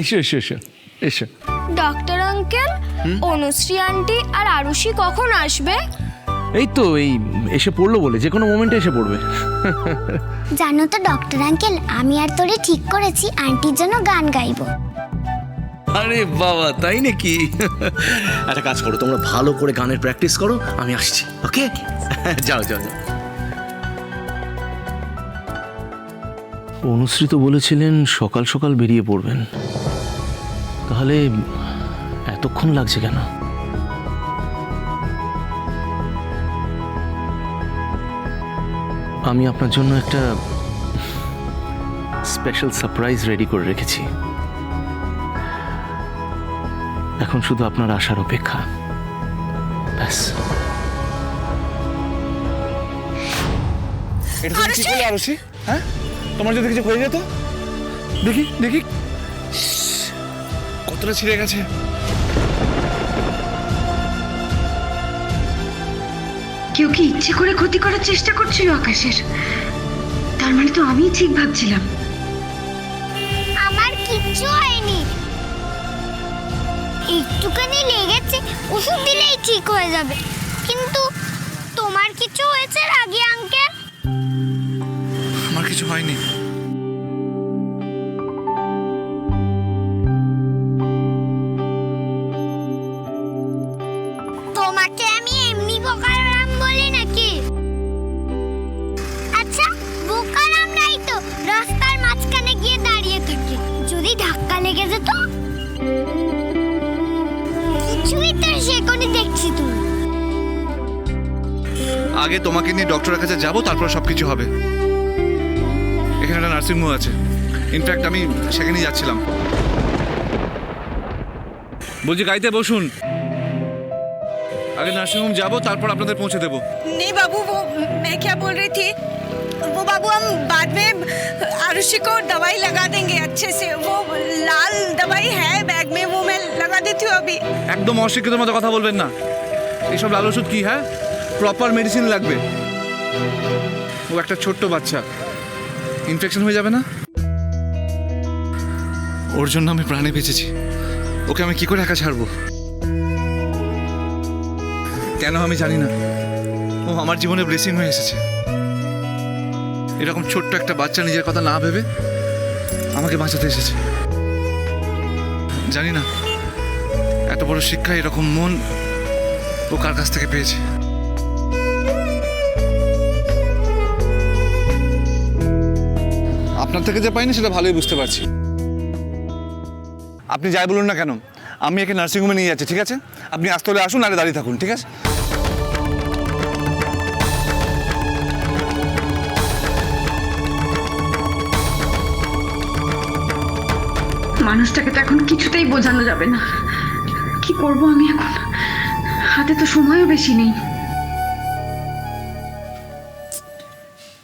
এসো এসো এসো এসো। ডক্টর আঙ্কেল, অনুশ্রী আন্টি আর আরুষি কখন আসবে? এই তো এই এসে পড়লো বলে, যে কোনো মোমেন্টে এসে পড়বে। জানো তো ডক্টর আঙ্কেল, আমি আর তোরে ঠিক করেছি আন্টির জন্য গান গাইবো। আরে বাবা, তাই নাকি? একটা কাজ করো, তোমরা ভালো করে গানের প্র্যাকটিস করো, আমি আসছি। ওকে, যাও যাও যাও। অনুশ্রী তো বলেছিলেন সকাল সকাল বেরিয়ে পড়বেন, তাহলে এতক্ষণ লাগছে কেন? আমি আপনার জন্য একটা স্পেশাল সারপ্রাইজ রেডি করে রেখেছি। এখন শুধু আপনার আসার অপেক্ষা, ব্যাস। এটা তুমি কি করলে আরুষি? হ্যাঁ, তোমার যদি কিছু হয়ে যেত? দেখি দেখি, কতটা ছিঁড়ে গেছে। কেউ কি ইচ্ছে করে ক্ষতি করার চেষ্টা করছিল আকাশের? তার মানে তো আমি ঠিক ভাবছিলাম। আমার কিচ্ছু হয়নি, একটুখানি লেগেছে, ওষুধ দিলেই ঠিক হয়ে যাবে। কিন্তু তোমার কিছু হয়েছে রাগি আঙ্কেল? আমার কিছু হয়নি। তোমাকে আমি এমনি বোকারাম বলি নাকি? আচ্ছা, বোকারামরাই তো রাস্তার মাঝখানে গিয়ে দাঁড়িয়ে থাকে, যদি ধাক্কা লেগে যেত? কিছুই তো সেখানে দেখছি তুমি। আগে তোমাকে নিয়ে ডক্টরের কাছে যাবো, তারপর সবকিছু হবে। এখানে একটা নার্সিং হোম আছে, ইনফ্যাক্ট আমি সেখানেই যাচ্ছিলাম। বলছি গাড়িতে বসুন, আগে নার্সিং হোম যাবো, তারপর আপনাদের পৌঁছে দেবো। नहीं बाबू, वो मैं क्या बोल रही थी, वो बाबू हम बाद में आरुषि को दवाई लगा देंगे अच्छे से। वो लाल दवाई है बैग में, वो मैं लगा देती हूँ अभी। একদম অশিক্ষিত মতো কথা বলবেন না। এইসব লাল ওষুধ কি? হ্যাঁ, প্রপার মেডিসিন লাগবে। ও একটা ছোট্ট বাচ্চা, ইনফেকশন হয়ে যাবে না? ওর জন্য আমি প্রাণে বেঁচেছি, ওকে আমি কি করে একা ছাড়বো? কেন আমি জানি না, ও আমার জীবনে ব্লেসিং হয়ে এসেছে। এরকম ছোট্ট একটা বাচ্চা নিজের কথা না ভেবে আমাকে বাঁচাতে এসেছে। জানি না এত বড় শিক্ষা, এরকম মন ও কার কাছ থেকে পেয়েছে। আপনার থেকে যে পাইনি সেটা ভালোই বুঝতে পারছি। আপনি যাই বলুন না কেন, আমি একে নার্সিংহোমে নিয়ে যাচ্ছি, ঠিক আছে? আপনি আসতে হলে আসুন, আরে দাঁড়িয়ে থাকুন, ঠিক আছে? মানুষটাকে তো এখন কিছুতেই বোঝানো যাবে না। কি করব আমি এখন? হাতে তো সময়ও বেশি নেই।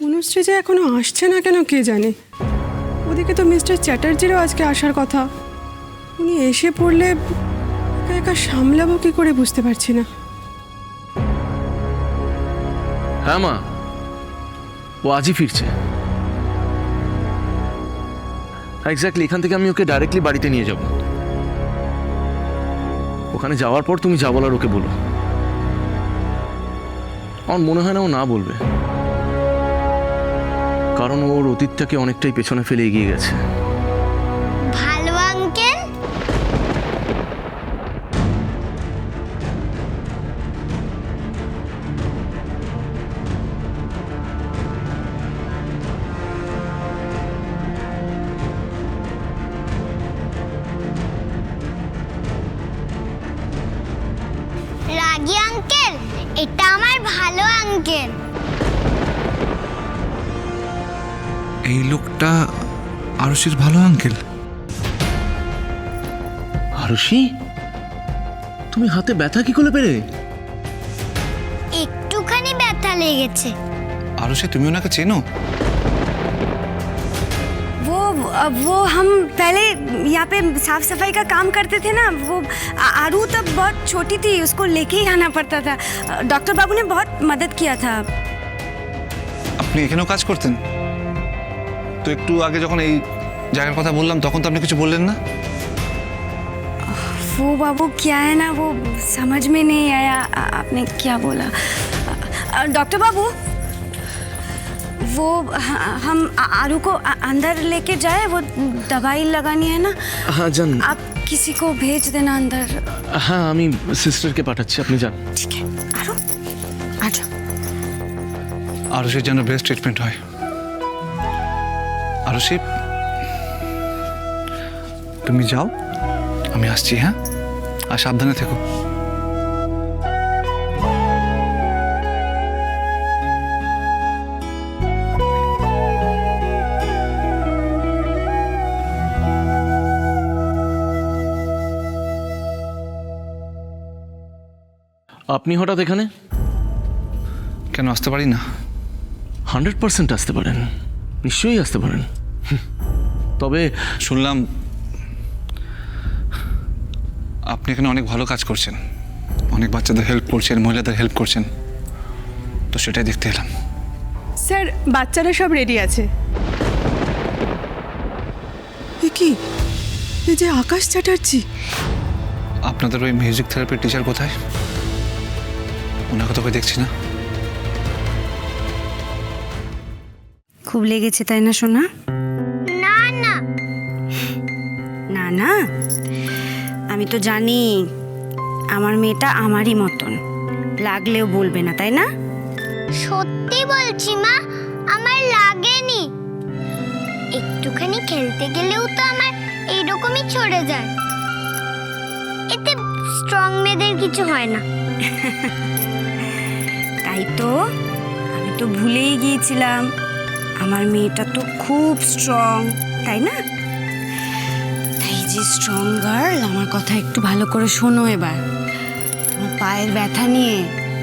অনুশ্রী যে এখনো আসছে না কেন কে জানে। ওদিকে তো মিস্টার চ্যাটার্জিরও আজকে আসার কথা, উনি এসে পড়লে একা একা সামলাবো কি করে বুঝতে পারছি না। হ্যাঁ মা, ও আজই ফিরছে। এক্স্যাক্টলি, এখান থেকে আমি ওকে ডাইরেক্টলি বাড়িতে নিয়ে যাব। ওখানে যাওয়ার পর তুমি যা বলার ওকে বলো। আমার মনে হয় না ও না বলবে, কারণ ওর অতীতটাকে অনেকটাই পেছনে ফেলে এগিয়ে গেছে। ভালো আঙ্কেল। রাগি আঙ্কেল, এটা আমার ভালো আঙ্কেল। এই লোকটা আরুষির ভালো আঙ্কেল। আরুষি, তুমি হাতে ব্যথা কি করে পেলে? একটুখানি ব্যথা লেগেছে। আরুষি, তুমি ওনাকে চেনো? वो हम पहले यहाँ पे साफ सफाई का काम करते थे ना। वो आरू तब बहुत छोटी थी, उसको लेके ही आना पड़ता था। डॉक्टर बाबू ने बहुत मदद किया था। আপনি এখানেও কাজ করতেন? তো একটু আগে যখন এই জায়গার কথা বললাম তখন তো আপনি কিছু বললেন না। वो बाबू क्या है ना, वो समझ में नहीं आया आपने क्या बोला। डॉक्टर बाबू, वो हम आरू को अंदर लेके जाए, वो दवाई लगानी है ना। हाँ जान। आप किसी को भेज देना अंदर। হ্যাঁ আমি সিস্টারকে পাঠাচ্ছি, আপনি যান। ठीक है आरू, आ जाओ। আরুষির যেন বেস্ট ট্রিটমেন্ট হয়। আরুষি, তুমি যাও, আমি আসছি। হ্যাঁ, আর সাবধানে থেকো। আপনি হঠাৎ এখানে? কেন আসতে পারি না? 100% আসতে পারেন, নিশ্চয়ই আসতে পারেন। তবে শুনলাম আপনি এখানে অনেক ভালো কাজ করছেন, অনেক বাচ্চাদের হেল্প করছেন, মহিলাদের হেল্প করছেন, তো সেটাই দেখতে এলাম। স্যার বাচ্চারা সব রেডি আছে। এ কি, এই যে আকাশ চ্যাটার্জি। আপনাদের ওই মিউজিক থেরাপির টিচার কোথায়? ওনাকে তো দেখছি না। খুব লেগেছে তাই না সোনা? না না, না না, আমি তো জানি আমার মেয়েটা আমারই মতন, লাগলেও বলবে না তাই না? সত্যি বলছি মা, আমার লাগেনি। একটুখানি খেলতে গেলেও তো আমার এইরকমই ছড়ে যায়। এতে স্ট্রং মেয়েদের কিছু হয় না। তাই তো, আমি তো ভুলেই গিয়েছিলাম, আমার মেয়েটা তো খুব স্ট্রং তাই না? তাই যে স্ট্রং গার্ল, আমার কথা একটু ভালো করে শোনো এবার। আমার পায়ের ব্যথা নিয়ে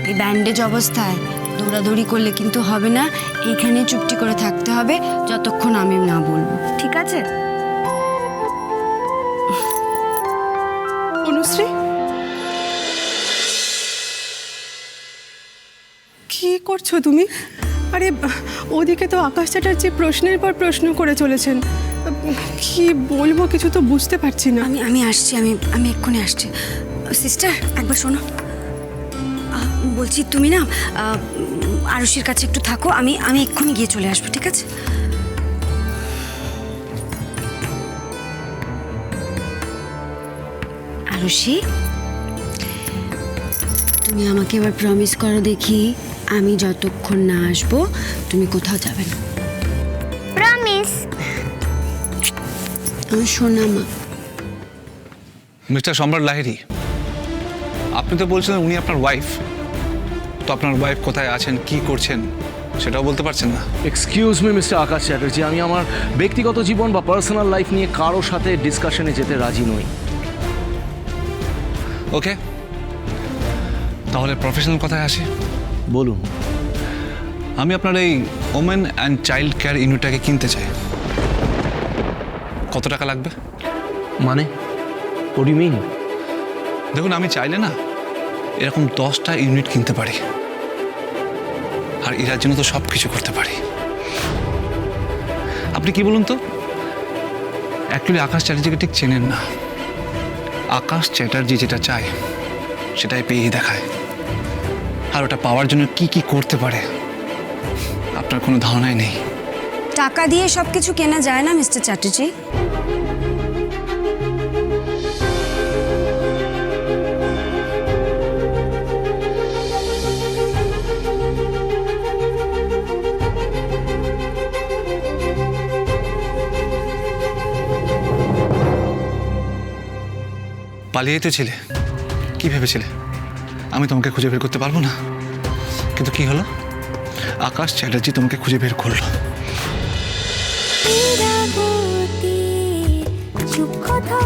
এই ব্যান্ডেজ অবস্থায় দৌড়াদৌড়ি করলে কিন্তু হবে না, এইখানে চুপটি করে থাকতে হবে যতক্ষণ আমি না বলবো, ঠিক আছে? অনুশ্রী, কি করছো তুমি? আরে ওদিকে তো আকাশ চ্যাটার্জি প্রশ্নের পর প্রশ্ন করে চলেছেন, কি বলবো কিছু তো বুঝতে পারছি না। আমি আসছি, আমি এক্ষুনি আসছি। সিস্টার একবার শোনো, বলছি তুমি না আরুষির কাছে একটু থাকো, আমি এক্ষুনি গিয়ে চলে আসবো, ঠিক আছে? আরুষি, তুমি আমাকে এবার প্রমিস করো দেখি, আমি যতক্ষণ না আসবো তুমি কোথাও যাবে না। প্রমিস। আমার সোনা মা। মিস্টার সম্রাট লাহিড়ী, আপনি তো বলছিলেন উনি আপনার ওয়াইফ, তো আপনার ওয়াইফ কোথায় আছেন, কি করছেন সেটাও বলতে পারছেন না। এক্সকিউজ মি মিস্টার আকাশ চ্যাটার্জি, আমি আমার ব্যক্তিগত জীবন বা পার্সোনাল লাইফ নিয়ে কারোর সাথে ডিসকাশনে যেতে রাজি নই। ওকে, তাহলে প্রফেশনাল কথায় আসি। বলুন। আমি আপনার এই ওমেন অ্যান্ড চাইল্ড কেয়ার ইউনিটটাকে কিনতে চাই। কত টাকা লাগবে? মানে হোয়াট ডু ইউ মিন? দেখুন, আমি চাইলে না এরকম 10টা ইউনিট কিনতে পারি, আর এরার জন্য তো সব কিছু করতে পারি। আপনি কি বলুন তো, অ্যাকচুয়ালি আকাশ চ্যাটার্জিকে ঠিক চেনেন না। আকাশ চ্যাটার্জি যেটা চায় সেটাই পেয়েই দেখায়, আর ওটা পাওয়ার জন্য কি কি করতে পারে আপনার কোনো ধারণাই নেই। টাকা দিয়ে সব কিছু কেনা যায় না মিস্টার চ্যাটার্জি। পালিয়ে তো ছিলে, কি ভেবেছিলে আমি তোমাকে খুঁজে বের করতে পারবো না? কিন্তু কি হলো, আকাশ চ্যাটার্জি তোমাকে খুঁজে বের করলো। চুপ কথা